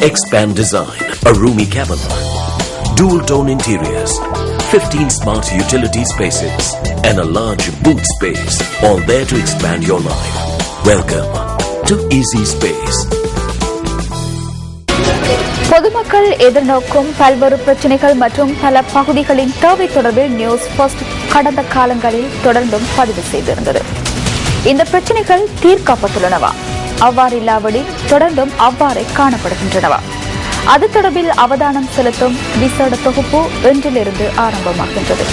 Expand design, a roomy cabin, dual tone interiors, 15 smart utility spaces, and a large boot space, all there to expand your life. Welcome to Easy Space. பொதுமக்கள் எதிர்நோக்கும் பல்வேறு பிரச்சனைகள் மற்றும் பல பகுதிகளின் தேவை தொடர்பில் நியூஸ் ஃபர்ஸ்ட் கடந்த காலங்களில் தொடர்ந்தும் பதிவு செய்திருந்தது. இந்த பிரச்சனைகள் தீர்க்கப்பட்டுள்ளனவா, அவ்வாறு இல்லாவிடி தொடர்ந்தும் அவ்வாறே காணப்படுகின்றனவா, அது தொடர்பில் அவதானம் செலுத்தும் விசேட தொகுப்பு இன்றிலிருந்து ஆரம்பமாகின்றது.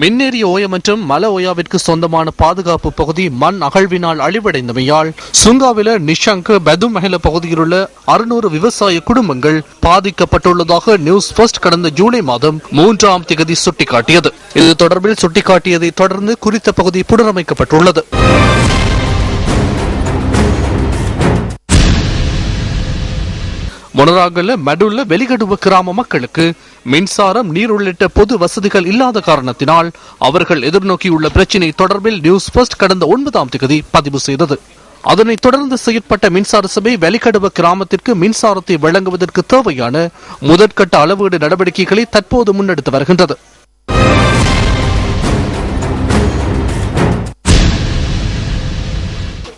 மின்னேறிய ஓயா மற்றும் மல ஓயாவிற்கு சொந்தமான பாதுகாப்பு பகுதி மண் அகழ்வினால் அழிவடைந்தமையால் சுங்காவில நிஷாங்க் பெதுமஹல பகுதியில் உள்ள 600 விவசாய குடும்பங்கள் பாதிக்கப்பட்டுள்ளதாக நியூஸ் ஃபர்ஸ்ட் கடந்த ஜூலை மாதம் 3ஆம் தேதி சுட்டிக்காட்டியது. இது தொடர்பில் சுட்டிக்காட்டியதை தொடர்ந்து குறித்த பகுதி புனரமைக்கப்பட்டுள்ளது. மொனராகல மெடுல்ல வெளிகடுவ கிராம மக்களுக்கு மின்சாரம், நீர் உள்ளிட்ட பொது வசதிகள் இல்லாத காரணத்தினால் அவர்கள் எதிர்நோக்கியுள்ள பிரச்சினை தொடர்பில் நியூஸ் ஃபர்ஸ்ட் கடந்த 9ஆம் தேதி பதிவு செய்தது. அதனைத் தொடர்ந்து செயற்பட்ட மின்சார சபை வெளிக்கடுவ கிராமத்திற்கு மின்சாரத்தை வழங்குவதற்கு தேவையான முதற்கட்ட அளவீடு நடவடிக்கைகளை தற்போது முன்னெடுத்து வருகின்றது.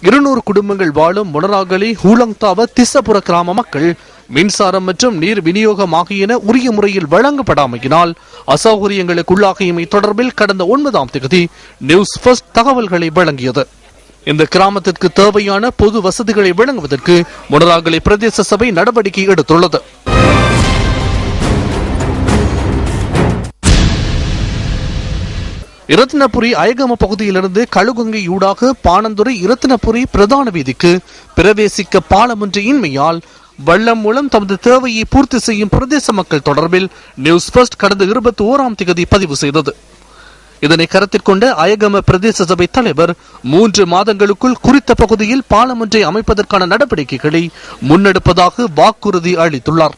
இருநூறு குடும்பங்கள் வாழும் மொனராகலி, ஹூலங்தாவ, திசபுர கிராம மக்கள் மின்சாரம் மற்றும் நீர் விநியோகம் ஆகியன உரிய முறையில் வழங்கப்படாமையினால் அசௌகரியங்களுக்குள்ளாகியமை தொடர்பில் கடந்த 9ஆம் தேதி நியூஸ் ஃபர்ஸ்ட் தகவல்களை வழங்கியது. இந்த கிராமத்திற்கு தேவையான பொது வசதிகளை வழங்குவதற்கு மொனராகலி பிரதேச சபை நடவடிக்கை எடுத்துள்ளது. இரத்தினபுரி அயகம பகுதியிலிருந்து கழுகுங்கை ஊடாக பாணந்துறை இரத்தினபுரி பிரதான வீதிக்கு பிரவேசிக்க பாலமொன்று இன்மையால் வெள்ளம் மூலம் தமது தேவையை பூர்த்தி செய்யும் பிரதேச மக்கள் தொடர்பில் நியூஸ் ஃபர்ஸ்ட் கடந்த 21ஆம் தேதி பதிவு செய்தது. இதனை கருத்தில் கொண்ட அயகம பிரதேச சபை தலைவர் 3 மாதங்களுக்குள் குறித்த பகுதியில் பாலமொன்றை அமைப்பதற்கான நடவடிக்கைகளை முன்னெடுப்பதாக வாக்குறுதி அளித்துள்ளார்.